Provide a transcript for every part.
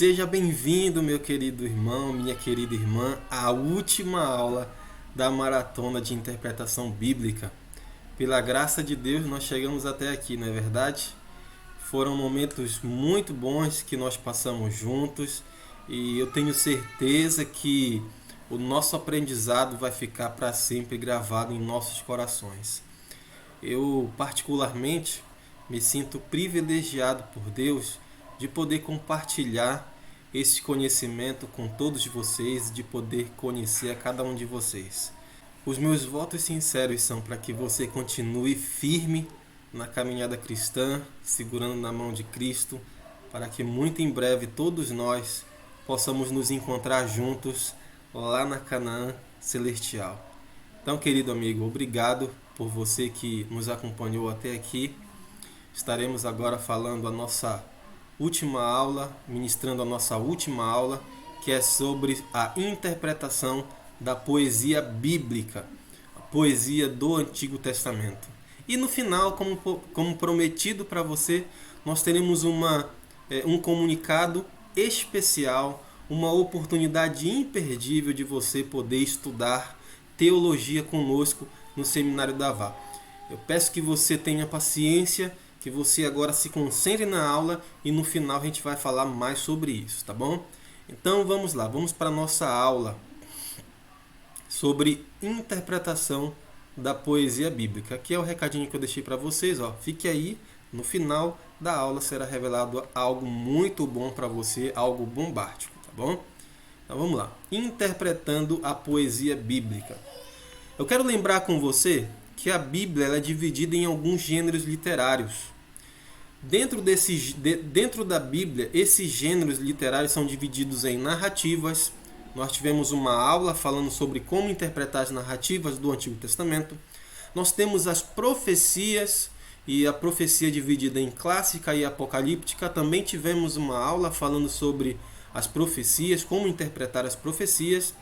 Seja bem-vindo, meu querido irmão, minha querida irmã, à última aula da maratona de interpretação bíblica. Pela graça de Deus, nós chegamos até aqui, não é verdade? Foram momentos muito bons que nós passamos juntos e eu tenho certeza que o nosso aprendizado vai ficar para sempre gravado em nossos corações. Eu, particularmente, me sinto privilegiado por Deus de poder compartilhar esse conhecimento com todos vocês, de poder conhecer a cada um de vocês. Os meus votos sinceros são para que você continue firme na caminhada cristã, segurando na mão de Cristo, para que muito em breve todos nós possamos nos encontrar juntos lá na Canaã celestial. Então, querido amigo, obrigado por você que nos acompanhou até aqui. Estaremos agora falando a nossa última aula, ministrando a nossa última aula, que é sobre a interpretação da poesia bíblica, a poesia do Antigo Testamento. E no final, como prometido para você, nós teremos um comunicado especial, uma oportunidade imperdível de você poder estudar teologia conosco no Seminário da VA. Eu peço que você tenha paciência, que você agora se concentre na aula e no final a gente vai falar mais sobre isso, tá bom? Então vamos lá, vamos para a nossa aula sobre interpretação da poesia bíblica. Aqui é o recadinho que eu deixei para vocês, ó. Fique aí, no final da aula será revelado algo muito bom para você, algo bombástico, tá bom? Então vamos lá. Interpretando a poesia bíblica. Eu quero lembrar com você que a Bíblia ela é dividida em alguns gêneros literários. Dentro da Bíblia, esses gêneros literários são divididos em narrativas. Nós tivemos uma aula falando sobre como interpretar as narrativas do Antigo Testamento. Nós temos as profecias, e a profecia dividida em clássica e apocalíptica. Também tivemos uma aula falando sobre as profecias, como interpretar as profecias.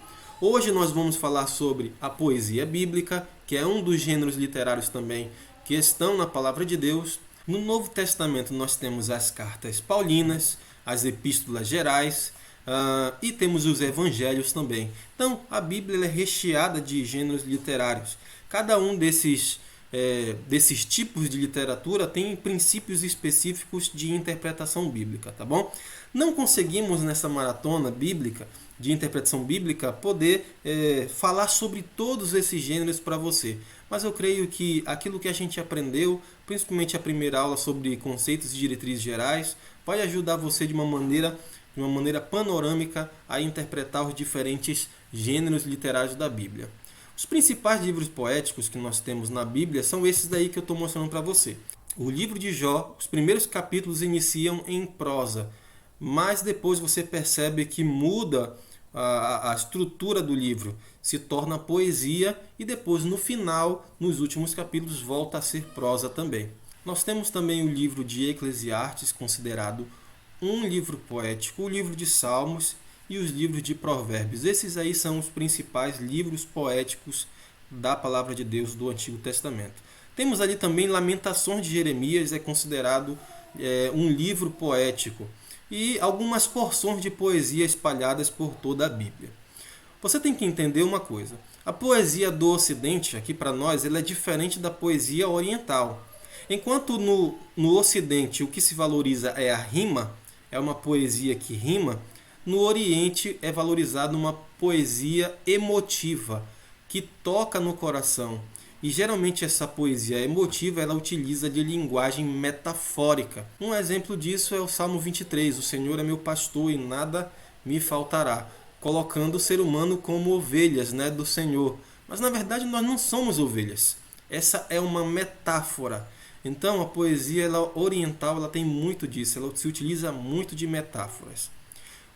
Hoje nós vamos falar sobre a poesia bíblica, que é um dos gêneros literários também que estão na Palavra de Deus. No Novo Testamento nós temos as cartas paulinas, as epístolas gerais e temos os evangelhos também. Então a Bíblia é recheada de gêneros literários. Cada um desses tipos de literatura tem princípios específicos de interpretação bíblica, tá bom? Não conseguimos nessa maratona bíblica de interpretação bíblica poder falar sobre todos esses gêneros para você, mas eu creio que aquilo que a gente aprendeu, principalmente a primeira aula sobre conceitos e diretrizes gerais, vai ajudar você de uma maneira panorâmica a interpretar os diferentes gêneros literários da Bíblia. Os principais livros poéticos que nós temos na Bíblia são esses daí que eu estou mostrando para você. O livro de Jó, os primeiros capítulos iniciam em prosa, mas depois você percebe que muda a estrutura do livro, se torna poesia e depois no final, nos últimos capítulos, volta a ser prosa também. Nós temos também o livro de Eclesiastes, considerado um livro poético, o livro de Salmos e os livros de Provérbios. Esses aí são os principais livros poéticos da Palavra de Deus do Antigo Testamento. Temos ali também Lamentações de Jeremias, é considerado um livro poético, e algumas porções de poesia espalhadas por toda a Bíblia. Você tem que entender uma coisa. A poesia do Ocidente, aqui para nós, ela é diferente da poesia oriental. Enquanto no Ocidente o que se valoriza é a rima, é uma poesia que rima, no Oriente é valorizada uma poesia emotiva, que toca no coração. E geralmente essa poesia emotiva ela utiliza de linguagem metafórica. Um exemplo disso é o Salmo 23, o Senhor é meu pastor e nada me faltará, colocando o ser humano como ovelhas, do Senhor. Mas na verdade nós não somos ovelhas. Essa é uma metáfora. Então a poesia oriental ela tem muito disso, ela se utiliza muito de metáforas.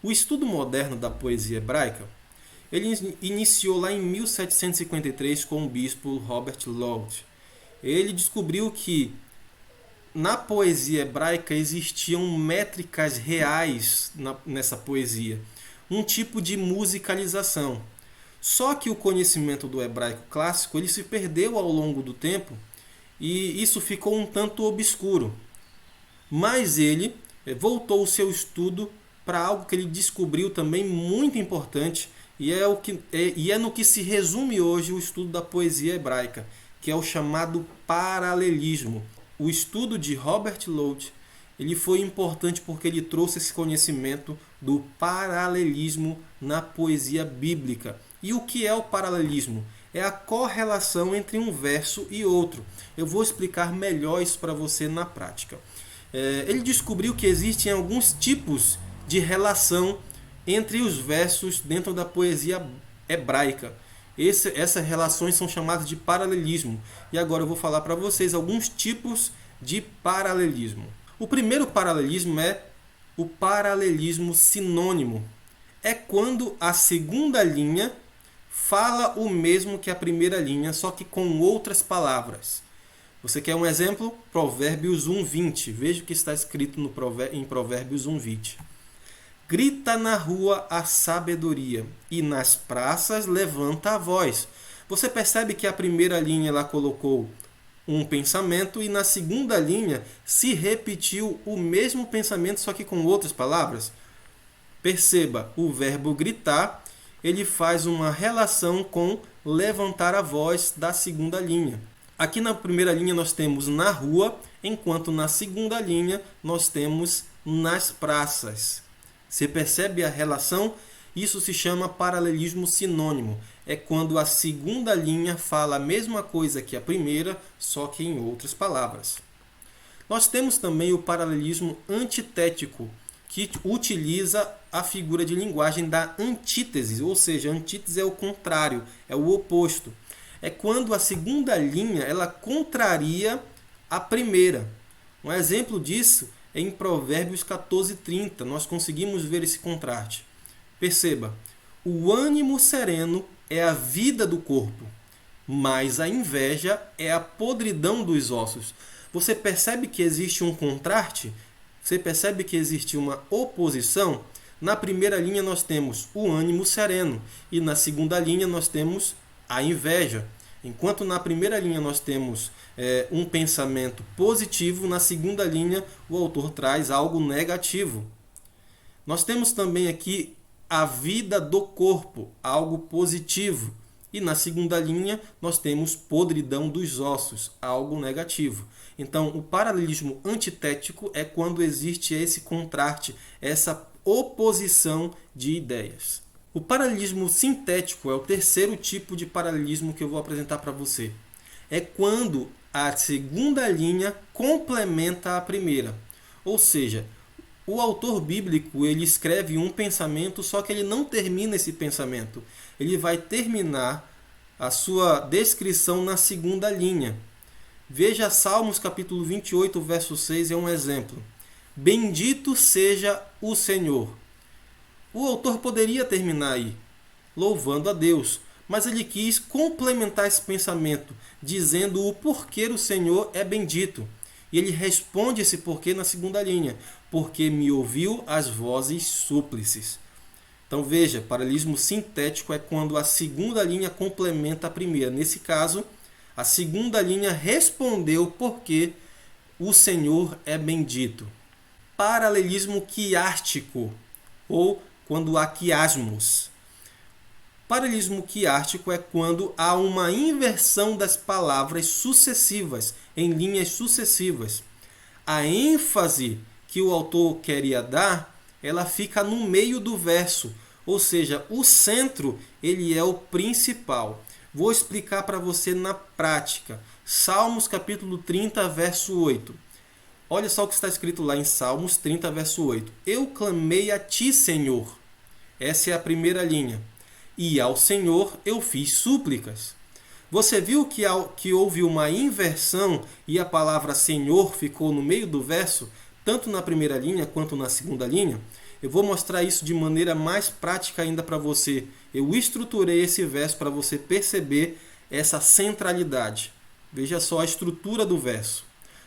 O estudo moderno da poesia hebraica ele iniciou lá em 1753 com o bispo Robert Lowth. Ele descobriu que na poesia hebraica existiam métricas reais nessa poesia, um tipo de musicalização. Só que o conhecimento do hebraico clássico ele se perdeu ao longo do tempo e isso ficou um tanto obscuro. Mas ele voltou o seu estudo para algo que ele descobriu também muito importante, e é no que se resume hoje o estudo da poesia hebraica, que é o chamado paralelismo. O estudo de Robert Lowth, ele foi importante porque ele trouxe esse conhecimento do paralelismo na poesia bíblica. E o que é o paralelismo? É a correlação entre um verso e outro. Eu vou explicar melhor isso para você na prática. Ele descobriu que existem alguns tipos de relação entre os versos dentro da poesia hebraica. Essas relações são chamadas de paralelismo. E agora eu vou falar para vocês alguns tipos de paralelismo. O primeiro paralelismo é o paralelismo sinônimo. É quando a segunda linha fala o mesmo que a primeira linha, só que com outras palavras. Você quer um exemplo? Provérbios 1:20. Veja o que está escrito em Provérbios 1:20. Grita na rua a sabedoria, e nas praças levanta a voz. Você percebe que a primeira linha ela colocou um pensamento e na segunda linha se repetiu o mesmo pensamento, só que com outras palavras? Perceba, o verbo gritar, ele faz uma relação com levantar a voz da segunda linha. Aqui na primeira linha nós temos na rua, enquanto na segunda linha nós temos nas praças. Você percebe a relação? Isso se chama paralelismo sinônimo. É quando a segunda linha fala a mesma coisa que a primeira, só que em outras palavras. Nós temos também o paralelismo antitético, que utiliza a figura de linguagem da antítese, ou seja, a antítese é o contrário, é o oposto. É quando a segunda linha ela contraria a primeira. Um exemplo disso é em Provérbios 14:30. Nós conseguimos ver esse contraste. Perceba, o ânimo sereno é a vida do corpo, mas a inveja é a podridão dos ossos. Você percebe que existe um contraste? Você percebe que existe uma oposição? Na primeira linha nós temos o ânimo sereno e na segunda linha nós temos a inveja. Enquanto na primeira linha nós temos um pensamento positivo, na segunda linha o autor traz algo negativo. Nós temos também aqui a vida do corpo, algo positivo. E na segunda linha nós temos podridão dos ossos, algo negativo. Então, o paralelismo antitético é quando existe esse contraste, essa oposição de ideias. O paralelismo sintético é o terceiro tipo de paralelismo que eu vou apresentar para você. É quando a segunda linha complementa a primeira. Ou seja, o autor bíblico ele escreve um pensamento, só que ele não termina esse pensamento. Ele vai terminar a sua descrição na segunda linha. Veja Salmos capítulo 28, verso 6, é um exemplo. Bendito seja o Senhor. O autor poderia terminar aí, louvando a Deus, mas ele quis complementar esse pensamento, dizendo o porquê o Senhor é bendito. E ele responde esse porquê na segunda linha, porque me ouviu as vozes súplices. Então veja, paralelismo sintético é quando a segunda linha complementa a primeira. Nesse caso, a segunda linha respondeu porque o Senhor é bendito. Paralelismo quiástico, ou quando há quiasmos. Paralelismo quiástico é quando há uma inversão das palavras sucessivas, em linhas sucessivas. A ênfase que o autor queria dar, ela fica no meio do verso, ou seja, o centro ele é o principal. Vou explicar para você na prática. Salmos capítulo 30, verso 8. Olha só o que está escrito lá em Salmos 30, verso 8. Eu clamei a ti, Senhor. Essa é a primeira linha. E ao Senhor eu fiz súplicas. Você viu que houve uma inversão e a palavra Senhor ficou no meio do verso, tanto na primeira linha quanto na segunda linha? Eu vou mostrar isso de maneira mais prática ainda para você. Eu estruturei esse verso para você perceber essa centralidade. Veja só a estrutura do verso.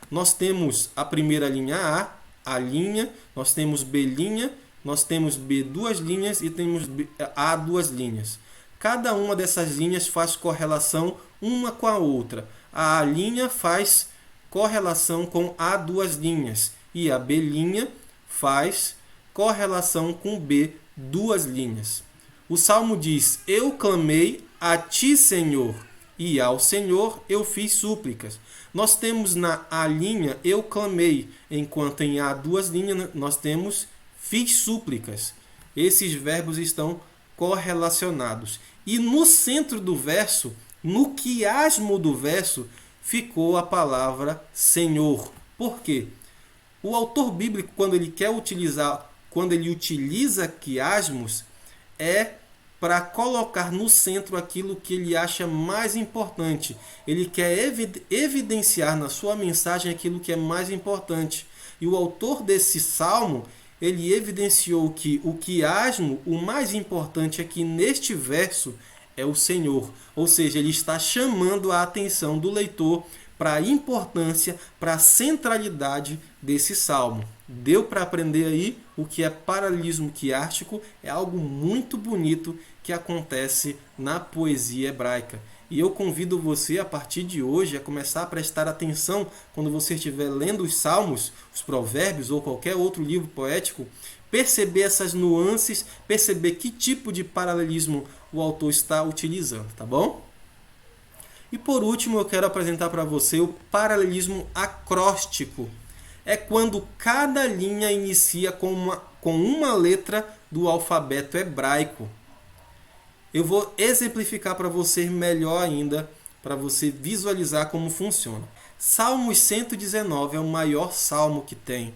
Nós temos a primeira linha A linha, nós temos B linha, nós temos B duas linhas e temos A duas linhas. Cada uma dessas linhas faz correlação uma com a outra. A linha faz correlação com A duas linhas e a B linha faz correlação com B, 2 linhas. O Salmo diz: eu clamei a ti, Senhor, e ao Senhor eu fiz súplicas. Nós temos na A linha eu clamei, enquanto em A 2 linhas nós temos fiz súplicas. Esses verbos estão correlacionados. E no centro do verso, no quiasmo do verso, ficou a palavra Senhor. Por quê? O autor bíblico, quando ele utiliza quiasmos, é para colocar no centro aquilo que ele acha mais importante. Ele quer evidenciar na sua mensagem aquilo que é mais importante. E o autor desse salmo, ele evidenciou que o quiasmo, o mais importante aqui neste verso, é o Senhor. Ou seja, ele está chamando a atenção do leitor para a importância, para a centralidade desse salmo. Deu para aprender aí o que é paralelismo quiástico? É algo muito bonito que acontece na poesia hebraica. E eu convido você, a partir de hoje, a começar a prestar atenção quando você estiver lendo os salmos, os provérbios ou qualquer outro livro poético, perceber essas nuances, perceber que tipo de paralelismo o autor está utilizando, tá bom? E por último, eu quero apresentar para você o paralelismo acróstico. É quando cada linha inicia com uma letra do alfabeto hebraico. Eu vou exemplificar para você melhor ainda, para você visualizar como funciona. Salmos 119 é o maior salmo que tem.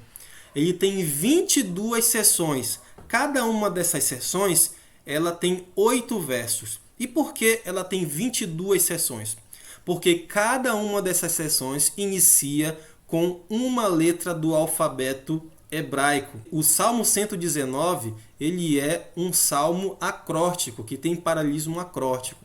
Ele tem 22 seções. Cada uma dessas seções, ela tem 8 versos. E por que ela tem 22 seções? Porque cada uma dessas seções inicia com uma letra do alfabeto hebraico. O Salmo 119, ele é um salmo acróstico, que tem paralelismo acróstico.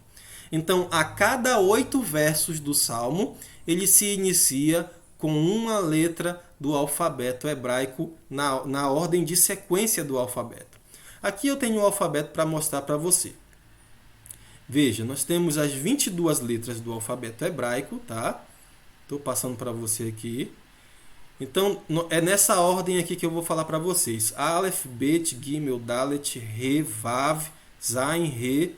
Então, a cada 8 versos do salmo, ele se inicia com uma letra do alfabeto hebraico na ordem de sequência do alfabeto. Aqui eu tenho o alfabeto para mostrar para você. Veja, nós temos as 22 letras do alfabeto hebraico, tá? Estou passando para você aqui. Então, é nessa ordem aqui que eu vou falar para vocês. Aleph, Bet, Gimel, Dalet, Re, Vav, Zain, Re,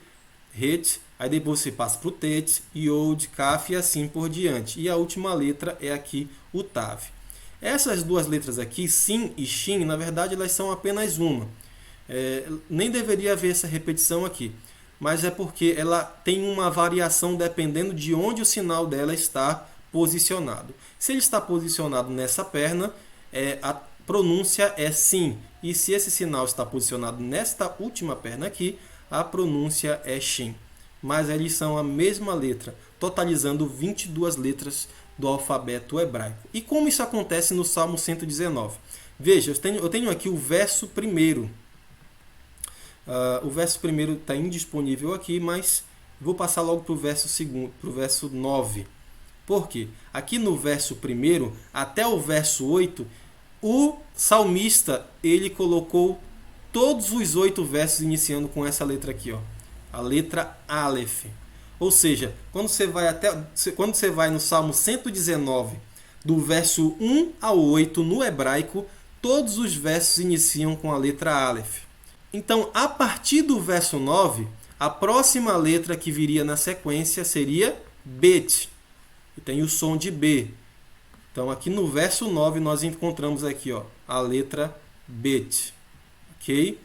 Het. Aí depois você passa para o Tet, Yod, Kaf e assim por diante. E a última letra é aqui o Tav. Essas duas letras aqui, Sin e Shin, na verdade elas são apenas uma. Nem deveria haver essa repetição aqui. Mas é porque ela tem uma variação dependendo de onde o sinal dela está posicionado. Se ele está posicionado nessa perna, a pronúncia é sim. E se esse sinal está posicionado nesta última perna aqui, a pronúncia é shin. Mas eles são a mesma letra, totalizando 22 letras do alfabeto hebraico. E como isso acontece no Salmo 119? Veja, eu tenho aqui o verso primeiro. O verso primeiro está indisponível aqui, mas vou passar logo para o verso segundo, para o verso 9. Por quê? Aqui no verso primeiro até o verso 8, o salmista ele colocou todos os 8 versos iniciando com essa letra aqui, ó, a letra Aleph. Ou seja, quando você vai no Salmo 119, do verso 1 ao 8 no hebraico, todos os versos iniciam com a letra Aleph. Então, a partir do verso 9, a próxima letra que viria na sequência seria Bet. E tem o som de B. Então, aqui no verso 9, nós encontramos aqui, ó, a letra Bet. Ok?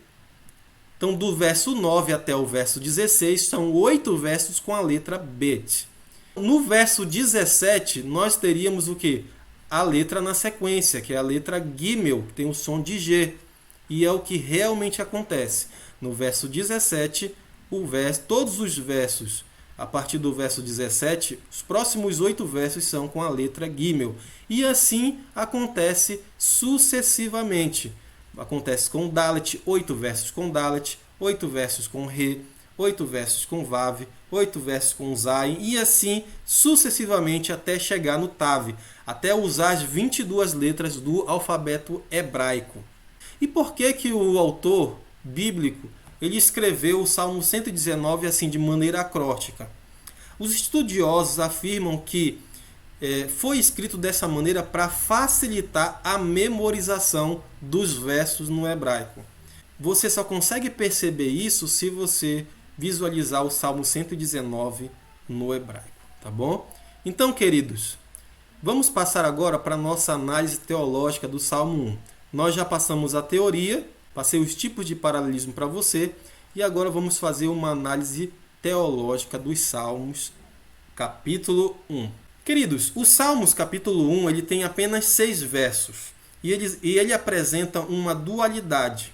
Então, do verso 9 até o verso 16, são 8 versos com a letra Bet. No verso 17, nós teríamos o quê? A letra na sequência, que é a letra Gimel, que tem o som de G. E é o que realmente acontece. No verso 17, todos os versos, a partir do verso 17, os próximos 8 versos são com a letra Gimel. E assim acontece sucessivamente. Acontece com Dalet, 8 versos com Dalet, 8 versos com Re, 8 versos com Vav, 8 versos com Zain, e assim sucessivamente até chegar no Tav, até usar as 22 letras do alfabeto hebraico. E por que o autor bíblico ele escreveu o Salmo 119 assim de maneira acróstica? Os estudiosos afirmam que foi escrito dessa maneira para facilitar a memorização dos versos no hebraico. Você só consegue perceber isso se você visualizar o Salmo 119 no hebraico, tá bom? Então, queridos, vamos passar agora para a nossa análise teológica do Salmo 1. Nós já passamos a teoria, passei os tipos de paralelismo para você, e agora vamos fazer uma análise teológica dos Salmos, capítulo 1. Queridos, o Salmos, capítulo 1, ele tem apenas 6 versos, e ele apresenta uma dualidade.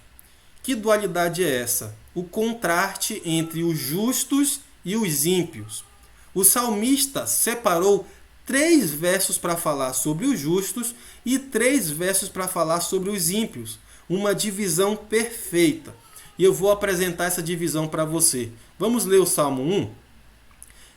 Que dualidade é essa? O contraste entre os justos e os ímpios. O salmista separou 3 versos para falar sobre os justos e 3 versos para falar sobre os ímpios. Uma divisão perfeita. E eu vou apresentar essa divisão para você. Vamos ler o Salmo 1?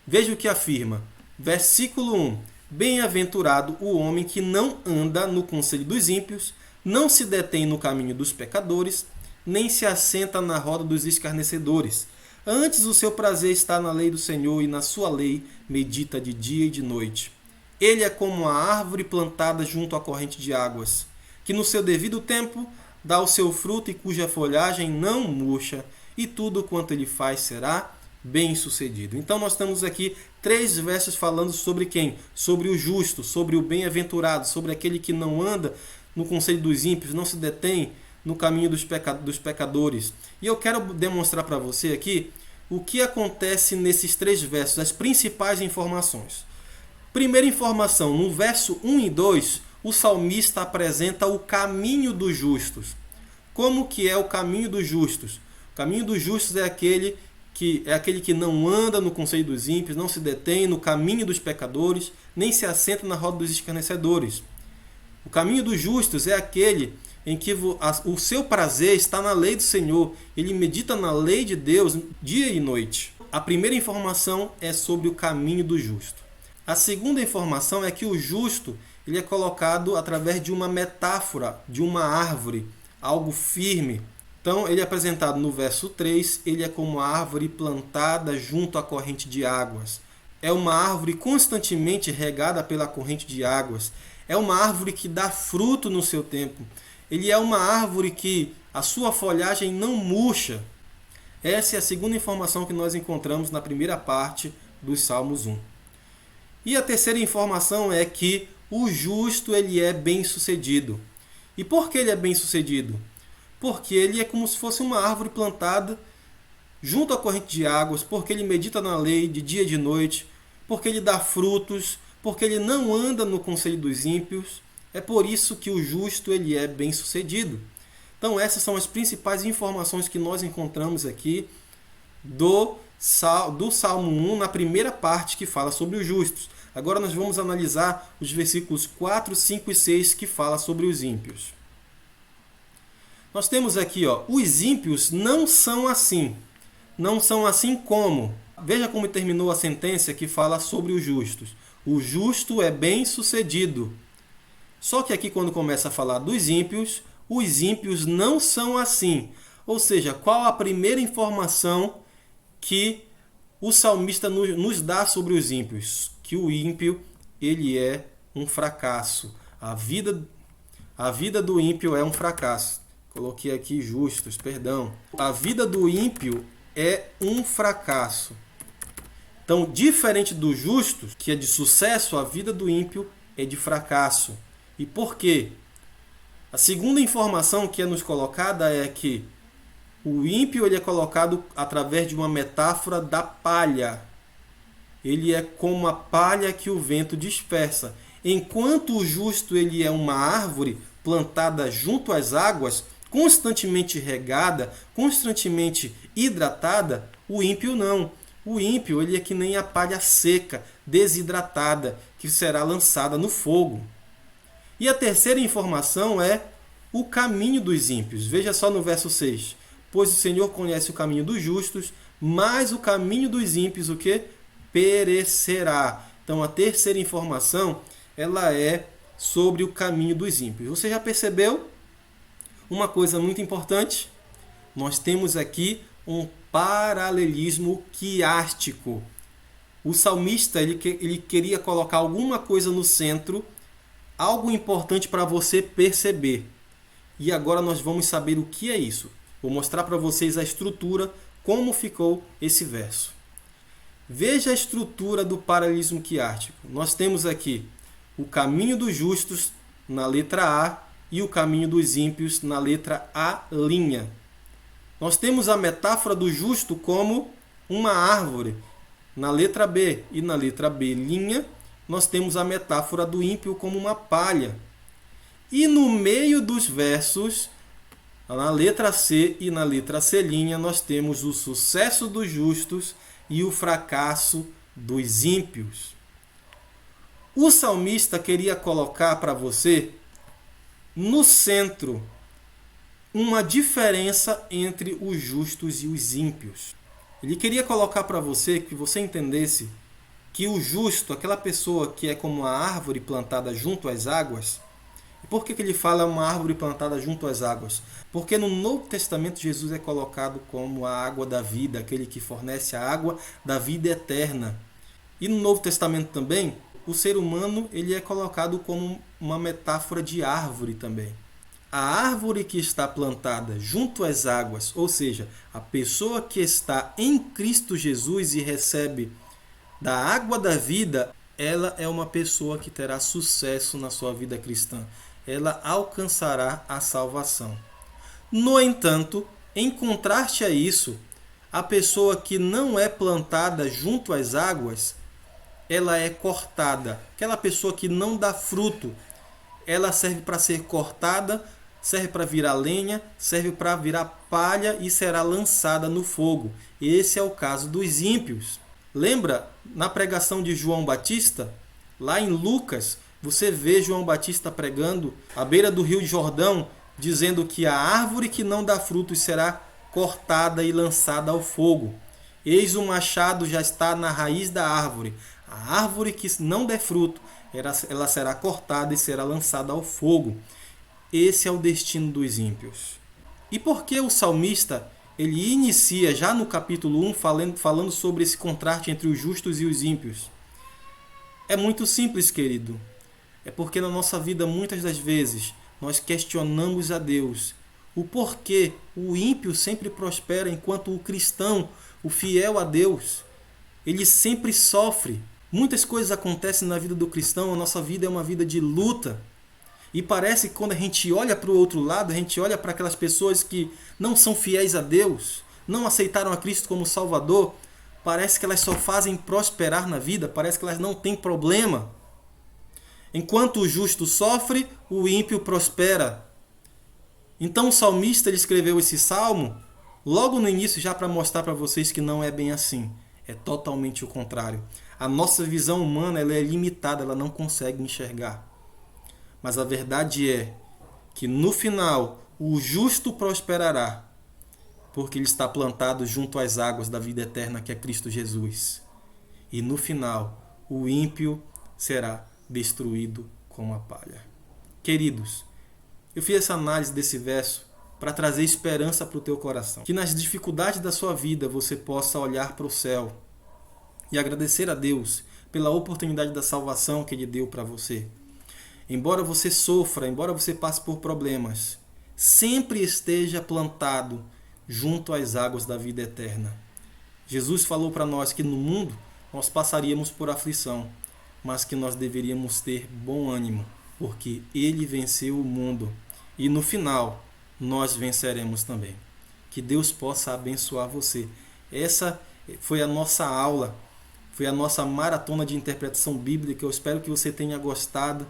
Veja o que afirma. Versículo 1. Bem-aventurado o homem que não anda no conselho dos ímpios, não se detém no caminho dos pecadores, nem se assenta na roda dos escarnecedores. Antes o seu prazer está na lei do Senhor, e na sua lei medita de dia e de noite. Ele é como a árvore plantada junto à corrente de águas, que no seu devido tempo dá o seu fruto e cuja folhagem não murcha, e tudo quanto ele faz será bem-sucedido. Então nós temos aqui 3 versos falando sobre quem? Sobre o justo, sobre o bem-aventurado, sobre aquele que não anda no conselho dos ímpios, não se detém no caminho dos pecadores. E eu quero demonstrar para você aqui o que acontece nesses 3 versos, as principais informações. Primeira informação, no verso 1 e 2, o salmista apresenta o caminho dos justos. Como que é o caminho dos justos? O caminho dos justos é aquele que não anda no conselho dos ímpios, não se detém no caminho dos pecadores, nem se assenta na roda dos escarnecedores. O caminho dos justos é aquele em que o seu prazer está na lei do Senhor. Ele medita na lei de Deus dia e noite. A primeira informação é sobre o caminho do justo. A segunda informação é que o justo ele é colocado através de uma metáfora, de uma árvore, algo firme. Então, ele é apresentado no verso 3, ele é como a árvore plantada junto à corrente de águas. É uma árvore constantemente regada pela corrente de águas. É uma árvore que dá fruto no seu tempo. Ele é uma árvore que a sua folhagem não murcha. Essa é a segunda informação que nós encontramos na primeira parte dos Salmos 1. E a terceira informação é que o justo ele é bem-sucedido. E por que ele é bem-sucedido? Porque ele é como se fosse uma árvore plantada junto à corrente de águas, porque ele medita na lei de dia e de noite, porque ele dá frutos, porque ele não anda no conselho dos ímpios. É por isso que o justo ele é bem-sucedido. Então essas são as principais informações que nós encontramos aqui do Salmo 1, na primeira parte que fala sobre os justos. Agora nós vamos analisar os versículos 4, 5 e 6 que fala sobre os ímpios. Nós temos aqui, os ímpios não são assim. Não são assim como? Veja como terminou a sentença que fala sobre os justos. O justo é bem-sucedido. Só que aqui quando começa a falar dos ímpios, os ímpios não são assim. Ou seja, qual a primeira informação que o salmista nos dá sobre os ímpios? Que o ímpio ele é um fracasso. A vida do ímpio é um fracasso. Coloquei aqui justos, perdão. A vida do ímpio é um fracasso. Então, diferente dos justos, que é de sucesso, a vida do ímpio é de fracasso. E por quê? A segunda informação que é nos colocada é que o ímpio ele é colocado através de uma metáfora da palha. Ele é como a palha que o vento dispersa. Enquanto o justo ele é uma árvore plantada junto às águas, constantemente regada, constantemente hidratada, o ímpio não. O ímpio ele é que nem a palha seca, desidratada, que será lançada no fogo. E a terceira informação é o caminho dos ímpios. Veja só no verso 6. Pois o Senhor conhece o caminho dos justos, mas o caminho dos ímpios o quê? Perecerá. Então a terceira informação ela é sobre o caminho dos ímpios. Você já percebeu uma coisa muito importante? Nós temos aqui um paralelismo quiástico. O salmista ele queria colocar alguma coisa no centro, algo importante para você perceber. E agora nós vamos saber o que é isso. Vou mostrar para vocês a estrutura, como ficou esse verso. Veja a estrutura do paralelismo quiártico. Nós temos aqui o caminho dos justos na letra A e o caminho dos ímpios na letra A'. Nós temos a metáfora do justo como uma árvore na letra B, e na letra B' nós temos a metáfora do ímpio como uma palha. E no meio dos versos, na letra C e na letra C', nós temos o sucesso dos justos e o fracasso dos ímpios. O salmista queria colocar para você no centro uma diferença entre os justos e os ímpios. Ele queria colocar para você que você entendesse que o justo, aquela pessoa que é como uma árvore plantada junto às águas. E por que ele fala uma árvore plantada junto às águas? Porque no Novo Testamento Jesus é colocado como a água da vida, aquele que fornece a água da vida eterna. E no Novo Testamento também, o ser humano ele é colocado como uma metáfora de árvore também. A árvore que está plantada junto às águas, ou seja, a pessoa que está em Cristo Jesus e recebe da água da vida, ela é uma pessoa que terá sucesso na sua vida cristã. Ela alcançará a salvação. No entanto, em contraste a isso, a pessoa que não é plantada junto às águas, ela é cortada. Aquela pessoa que não dá fruto, ela serve para ser cortada, serve para virar lenha, serve para virar palha e será lançada no fogo. Esse é o caso dos ímpios. Lembra na pregação de João Batista? Lá em Lucas, você vê João Batista pregando à beira do Rio Jordão, dizendo que a árvore que não dá frutos será cortada e lançada ao fogo. Eis o machado já está na raiz da árvore. A árvore que não der fruto, ela será cortada e será lançada ao fogo. Esse é o destino dos ímpios. E por que o salmista ele inicia já no capítulo 1 falando sobre esse contraste entre os justos e os ímpios? É muito simples, querido. É porque na nossa vida, muitas das vezes, nós questionamos a Deus. O porquê o ímpio sempre prospera enquanto o cristão, o fiel a Deus, ele sempre sofre. Muitas coisas acontecem na vida do cristão, a nossa vida é uma vida de luta. E parece que quando a gente olha para o outro lado, a gente olha para aquelas pessoas que não são fiéis a Deus, não aceitaram a Cristo como Salvador, parece que elas só fazem prosperar na vida, parece que elas não têm problema. Enquanto o justo sofre, o ímpio prospera. Então o salmista ele escreveu esse salmo logo no início já para mostrar para vocês que não é bem assim. É totalmente o contrário. A nossa visão humana ela é limitada, ela não consegue enxergar. Mas a verdade é que no final o justo prosperará, porque ele está plantado junto às águas da vida eterna que é Cristo Jesus. E no final o ímpio será destruído como a palha. Queridos, eu fiz essa análise desse verso para trazer esperança para o teu coração. Que nas dificuldades da sua vida você possa olhar para o céu e agradecer a Deus pela oportunidade da salvação que Ele deu para você. Embora você sofra, embora você passe por problemas, sempre esteja plantado junto às águas da vida eterna. Jesus falou para nós que no mundo nós passaríamos por aflição, mas que nós deveríamos ter bom ânimo, porque Ele venceu o mundo e no final nós venceremos também. Que Deus possa abençoar você. Essa foi a nossa aula, foi a nossa maratona de interpretação bíblica. Eu espero que você tenha gostado.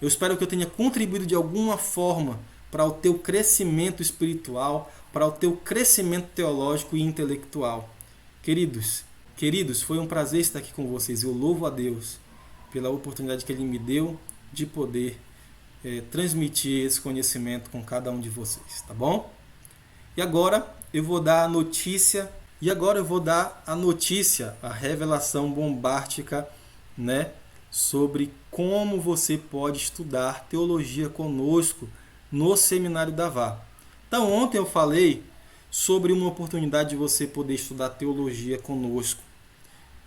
Eu espero que eu tenha contribuído de alguma forma para o teu crescimento espiritual, para o teu crescimento teológico e intelectual. Queridos, foi um prazer estar aqui com vocês. Eu louvo a Deus pela oportunidade que Ele me deu de poder transmitir esse conhecimento com cada um de vocês, tá bom? E agora eu vou dar a notícia, a revelação bombástica, sobre como você pode estudar teologia conosco no Seminário da VA. Então, ontem eu falei sobre uma oportunidade de você poder estudar teologia conosco.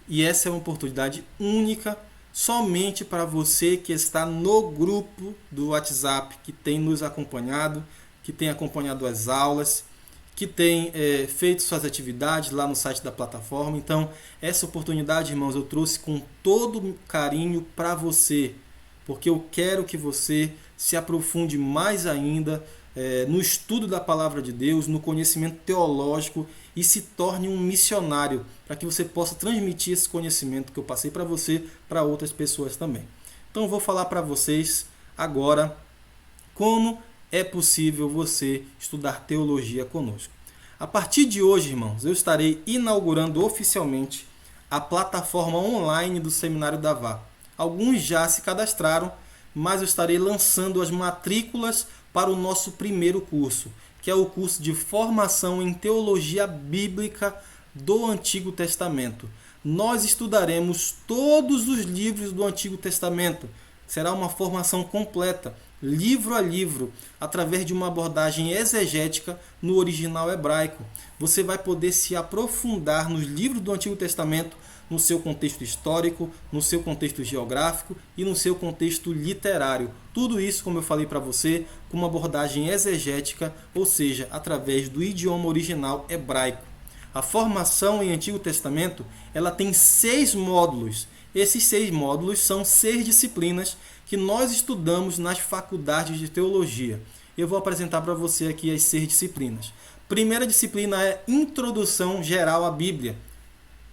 E essa é uma oportunidade única somente para você que está no grupo do WhatsApp, que tem nos acompanhado, que tem acompanhado as aulas, que tem feito suas atividades lá no site da plataforma. Então, essa oportunidade, irmãos, eu trouxe com todo carinho para você, porque eu quero que você se aprofunde mais ainda no estudo da palavra de Deus, no conhecimento teológico e se torne um missionário, para que você possa transmitir esse conhecimento que eu passei para você, para outras pessoas também. Então, eu vou falar para vocês agora como é possível você estudar teologia conosco. A partir de hoje, irmãos, eu estarei inaugurando oficialmente a plataforma online do Seminário Davá. Alguns já se cadastraram, mas eu estarei lançando as matrículas para o nosso primeiro curso, que é o curso de formação em teologia bíblica do Antigo Testamento. Nós estudaremos todos os livros do Antigo Testamento. Será uma formação completa, livro a livro, através de uma abordagem exegética no original hebraico. Você vai poder se aprofundar nos livros do Antigo Testamento, no seu contexto histórico, no seu contexto geográfico e no seu contexto literário. Tudo isso, como eu falei para você, com uma abordagem exegética, ou seja, através do idioma original hebraico. A formação em Antigo Testamento, ela tem 6 módulos. Esses 6 módulos são 6 disciplinas que nós estudamos nas faculdades de teologia. Eu vou apresentar para você aqui as 6 disciplinas. Primeira disciplina é Introdução Geral à Bíblia,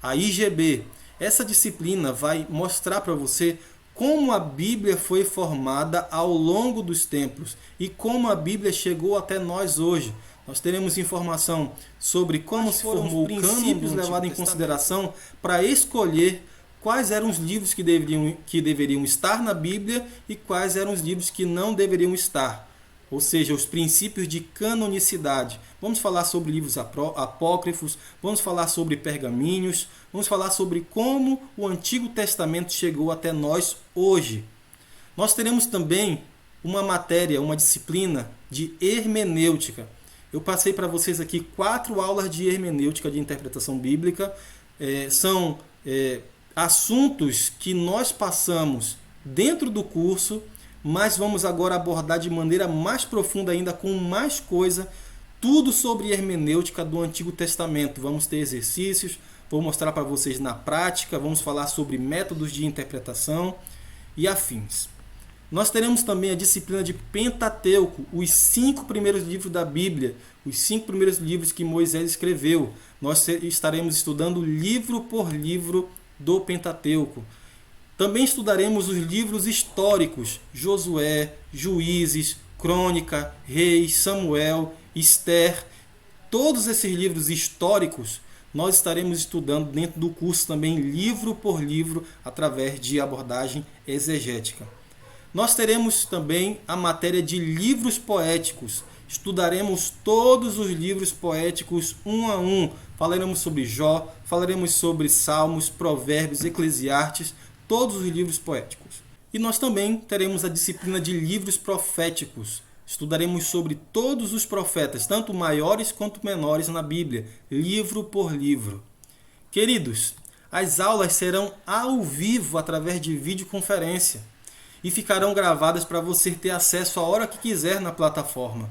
a IGB. Essa disciplina vai mostrar para você como a Bíblia foi formada ao longo dos tempos e como a Bíblia chegou até nós hoje. Nós teremos informação sobre como se formou o cânon levado em consideração para escolher quais eram os livros que deveriam estar na Bíblia e quais eram os livros que não deveriam estar. Ou seja, os princípios de canonicidade. Vamos falar sobre livros apócrifos, vamos falar sobre pergaminhos, vamos falar sobre como o Antigo Testamento chegou até nós hoje. Nós teremos também uma matéria, uma disciplina de hermenêutica. Eu passei para vocês aqui 4 aulas de hermenêutica de interpretação bíblica. São assuntos que nós passamos dentro do curso, mas vamos agora abordar de maneira mais profunda ainda, com mais coisa, tudo sobre hermenêutica do Antigo Testamento. Vamos ter exercícios, vou mostrar para vocês na prática, vamos falar sobre métodos de interpretação e afins. Nós teremos também a disciplina de Pentateuco, os 5 primeiros livros da Bíblia, os 5 primeiros livros que Moisés escreveu. Nós estaremos estudando livro por livro do Pentateuco. Também estudaremos os livros históricos, Josué, Juízes, Crônica, Reis, Samuel, Esther. Todos esses livros históricos nós estaremos estudando dentro do curso também, livro por livro, através de abordagem exegética. Nós teremos também a matéria de livros poéticos. Estudaremos todos os livros poéticos um a um. Falaremos sobre Jó, falaremos sobre Salmos, Provérbios, Eclesiastes, todos os livros poéticos. E nós também teremos a disciplina de livros proféticos. Estudaremos sobre todos os profetas, tanto maiores quanto menores na Bíblia, livro por livro. Queridos, as aulas serão ao vivo através de videoconferência e ficarão gravadas para você ter acesso a hora que quiser na plataforma.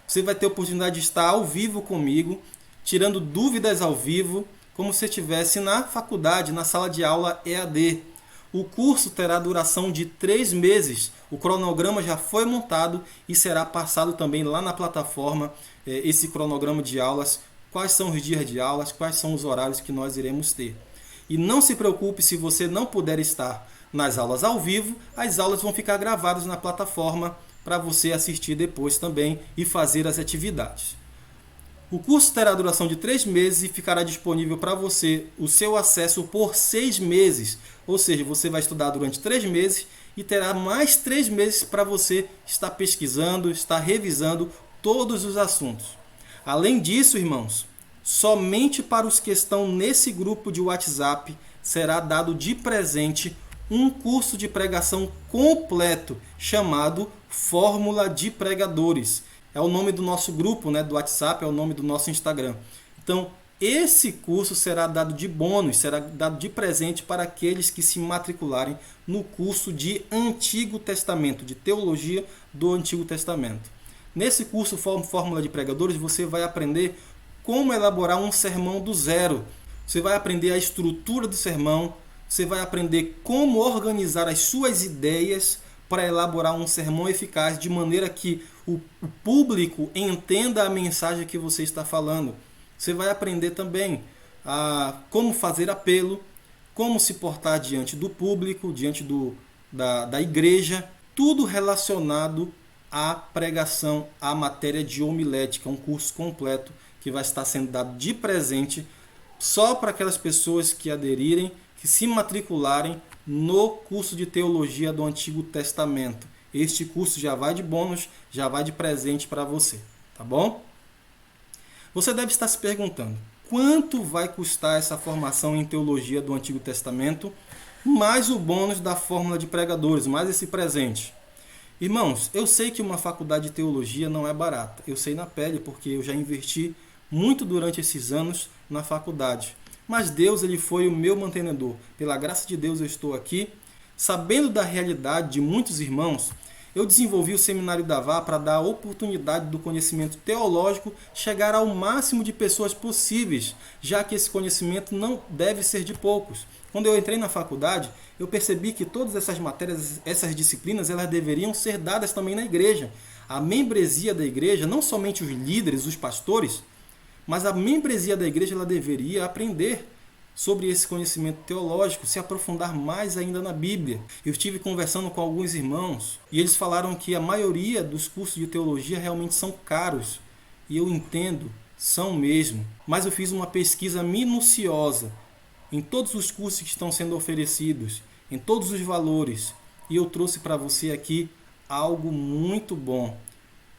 Você vai ter a oportunidade de estar ao vivo comigo, tirando dúvidas ao vivo, como se estivesse na faculdade, na sala de aula EAD. O curso terá duração de 3 meses. O cronograma já foi montado e será passado também lá na plataforma esse cronograma de aulas, quais são os dias de aulas, quais são os horários que nós iremos ter. E não se preocupe se você não puder estar nas aulas ao vivo, as aulas vão ficar gravadas na plataforma para você assistir depois também e fazer as atividades. O curso terá duração de 3 meses e ficará disponível para você o seu acesso por 6 meses. Ou seja, você vai estudar durante 3 meses e terá mais 3 meses para você estar pesquisando, estar revisando todos os assuntos. Além disso, irmãos, somente para os que estão nesse grupo de WhatsApp será dado de presente um curso de pregação completo chamado Fórmula de Pregadores. É o nome do nosso grupo, do WhatsApp, é o nome do nosso Instagram. Então, Esse curso será dado de bônus, será dado de presente para aqueles que se matricularem no curso de Antigo Testamento, de Teologia do Antigo Testamento. Nesse curso Fórmula de Pregadores, você vai aprender como elaborar um sermão do zero. Você vai aprender a estrutura do sermão, você vai aprender como organizar as suas ideias para elaborar um sermão eficaz, de maneira que o público entenda a mensagem que você está falando. Você vai aprender também como fazer apelo, como se portar diante do público, diante da igreja, tudo relacionado à pregação, à matéria de homilética, um curso completo que vai estar sendo dado de presente só para aquelas pessoas que aderirem, que se matricularem no curso de Teologia do Antigo Testamento. Este curso já vai de bônus, já vai de presente para você, tá bom? Você deve estar se perguntando, quanto vai custar essa formação em Teologia do Antigo Testamento, mais o bônus da Fórmula de Pregadores, mais esse presente? Irmãos, eu sei que uma faculdade de teologia não é barata. Eu sei na pele, porque eu já investi muito durante esses anos na faculdade. Mas Deus, ele foi o meu mantenedor. Pela graça de Deus eu estou aqui. Sabendo da realidade de muitos irmãos, eu desenvolvi o Seminário Davá para dar a oportunidade do conhecimento teológico chegar ao máximo de pessoas possíveis, já que esse conhecimento não deve ser de poucos. Quando eu entrei na faculdade, eu percebi que todas essas matérias, essas disciplinas, elas deveriam ser dadas também na igreja. A membresia da igreja, não somente os líderes, os pastores, mas a membresia da igreja, ela deveria aprender sobre esse conhecimento teológico, se aprofundar mais ainda na Bíblia. Eu estive conversando com alguns irmãos e eles falaram que a maioria dos cursos de teologia realmente são caros. E eu entendo, são mesmo. Mas eu fiz uma pesquisa minuciosa em todos os cursos que estão sendo oferecidos, em todos os valores. E eu trouxe para você aqui algo muito bom.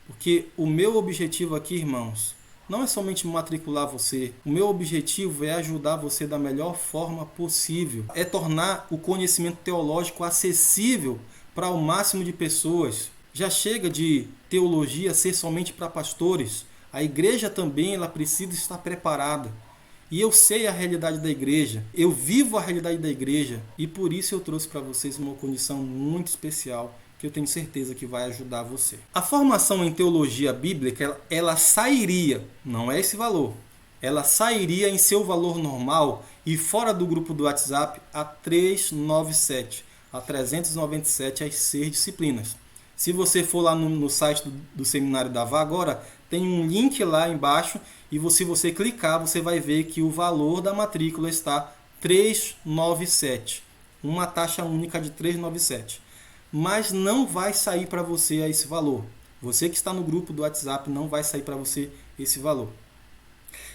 Porque o meu objetivo aqui, irmãos, não é somente matricular você. O meu objetivo é ajudar você da melhor forma possível. É tornar o conhecimento teológico acessível para o máximo de pessoas. Já chega de teologia ser somente para pastores. A igreja também, ela precisa estar preparada. E eu sei a realidade da igreja. Eu vivo a realidade da igreja. E por isso eu trouxe para vocês uma condição muito especial, que eu tenho certeza que vai ajudar você. A formação em teologia bíblica, ela sairia, não é esse valor, ela sairia em seu valor normal e fora do grupo do WhatsApp a 397, a 397 as 6 disciplinas. Se você for lá no site do Seminário Davá agora, tem um link lá embaixo e se você clicar, você vai ver que o valor da matrícula está 397, uma taxa única de 397. Mas não vai sair para você esse valor. Você que está no grupo do WhatsApp, não vai sair para você esse valor.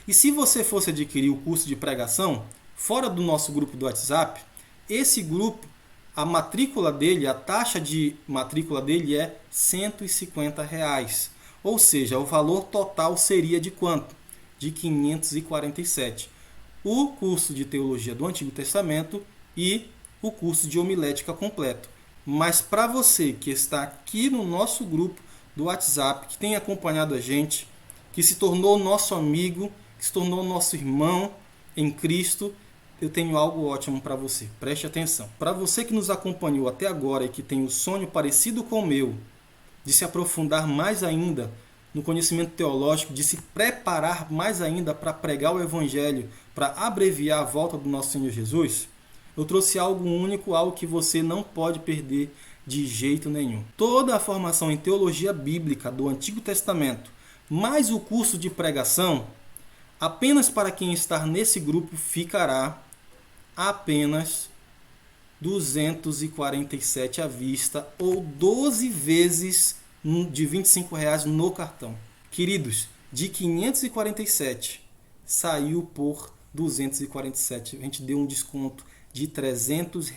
E se você fosse adquirir o curso de pregação, fora do nosso grupo do WhatsApp, esse grupo, a matrícula dele, a taxa de matrícula dele é R$ 150. Ou seja, o valor total seria de quanto? De 547. O curso de Teologia do Antigo Testamento e o curso de Homilética completo. Mas para você que está aqui no nosso grupo do WhatsApp, que tem acompanhado a gente, que se tornou nosso amigo, que se tornou nosso irmão em Cristo, eu tenho algo ótimo para você. Preste atenção. Para você que nos acompanhou até agora e que tem um sonho parecido com o meu, de se aprofundar mais ainda no conhecimento teológico, de se preparar mais ainda para pregar o Evangelho, para abreviar a volta do nosso Senhor Jesus, eu trouxe algo único, algo que você não pode perder de jeito nenhum. Toda a formação em teologia bíblica do Antigo Testamento, mais o curso de pregação, apenas para quem está nesse grupo ficará apenas R$ 247 à vista ou 12 vezes de R$ 25 no cartão. Queridos, de 547 saiu por 247. A gente deu um desconto de R$ 300,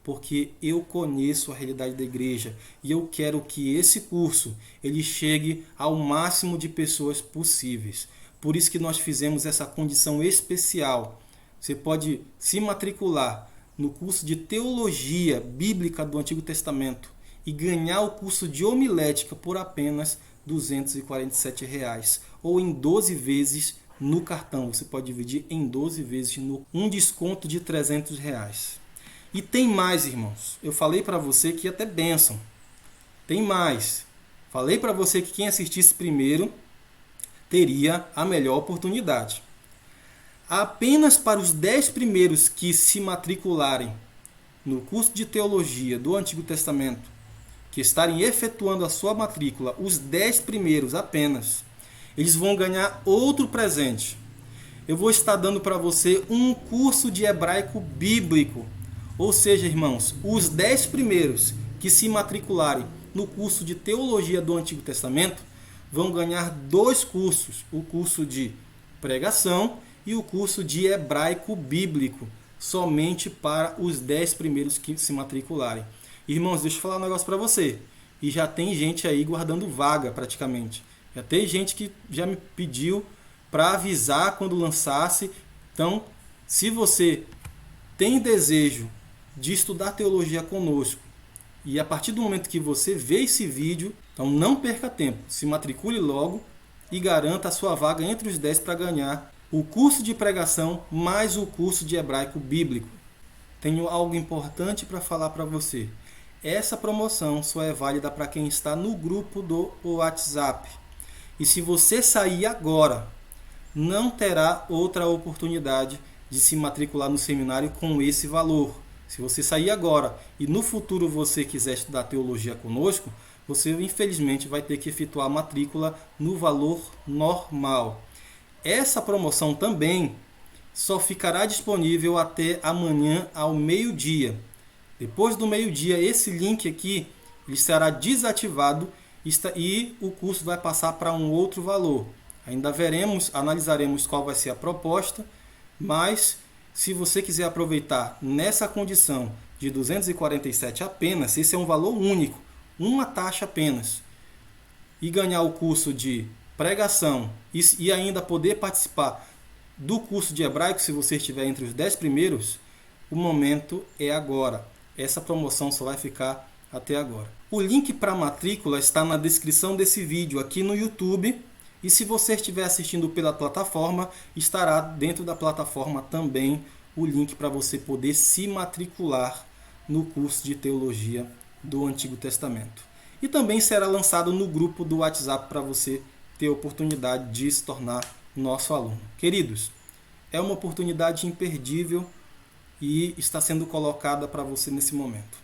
porque eu conheço a realidade da igreja e eu quero que esse curso ele chegue ao máximo de pessoas possíveis. Por isso que nós fizemos essa condição especial. Você pode se matricular no curso de Teologia Bíblica do Antigo Testamento e ganhar o curso de Homilética por apenas R$ 247, ou em 12 vezes no cartão. Você pode dividir em 12 vezes, um desconto de R$300. E tem mais, irmãos. Eu falei para você que ia ter bênção. Tem mais. Falei para você que quem assistisse primeiro teria a melhor oportunidade. Apenas para os 10 primeiros que se matricularem no curso de teologia do Antigo Testamento, que estarem efetuando a sua matrícula, os 10 primeiros apenas, eles vão ganhar outro presente. Eu vou estar dando para você um curso de hebraico bíblico. Ou seja, irmãos, os 10 primeiros que se matricularem no curso de teologia do Antigo Testamento vão ganhar 2 cursos, o curso de pregação e o curso de hebraico bíblico, somente para os 10 primeiros que se matricularem. Irmãos, deixa eu falar um negócio para você. E já tem gente aí guardando vaga praticamente. Já tem gente que já me pediu para avisar quando lançasse. Então, se você tem desejo de estudar teologia conosco, e a partir do momento que você vê esse vídeo, então não perca tempo, se matricule logo e garanta a sua vaga entre os 10 para ganhar o curso de pregação mais o curso de hebraico bíblico. Tenho algo importante para falar para você. Essa promoção só é válida para quem está no grupo do WhatsApp. E se você sair agora, não terá outra oportunidade de se matricular no seminário com esse valor. Se você sair agora e no futuro você quiser estudar teologia conosco, você infelizmente vai ter que efetuar a matrícula no valor normal. Essa promoção também só ficará disponível até amanhã ao meio-dia. Depois do meio-dia, esse link aqui ele será desativado e o curso vai passar para um outro valor. Ainda analisaremos qual vai ser a proposta, mas se você quiser aproveitar nessa condição de 247 apenas, esse é um valor único, uma taxa apenas, e ganhar o curso de pregação e ainda poder participar do curso de hebraico, se você estiver entre os 10 primeiros, o momento é agora. Essa promoção só vai ficar até agora. O link para a matrícula está na descrição desse vídeo aqui no YouTube. E se você estiver assistindo pela plataforma, estará dentro da plataforma também o link para você poder se matricular no curso de teologia do Antigo Testamento. E também será lançado no grupo do WhatsApp para você ter a oportunidade de se tornar nosso aluno. Queridos, é uma oportunidade imperdível e está sendo colocada para você nesse momento.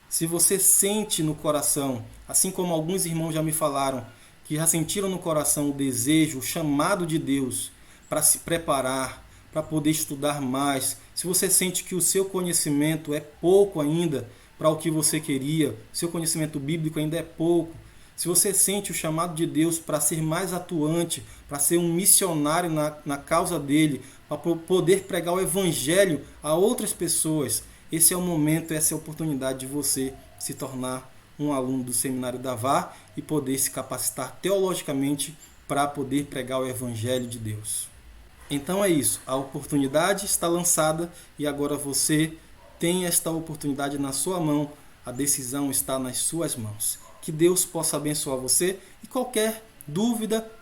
Se você sente no coração, assim como alguns irmãos já me falaram, que já sentiram no coração o desejo, o chamado de Deus para se preparar, para poder estudar mais, se você sente que o seu conhecimento é pouco ainda para o que você queria, seu conhecimento bíblico ainda é pouco, se você sente o chamado de Deus para ser mais atuante, para ser um missionário na causa dele, para poder pregar o evangelho a outras pessoas, esse é o momento, essa é a oportunidade de você se tornar um aluno do Seminário da VAR e poder se capacitar teologicamente para poder pregar o Evangelho de Deus. Então é isso, a oportunidade está lançada e agora você tem esta oportunidade na sua mão, a decisão está nas suas mãos. Que Deus possa abençoar você e qualquer dúvida,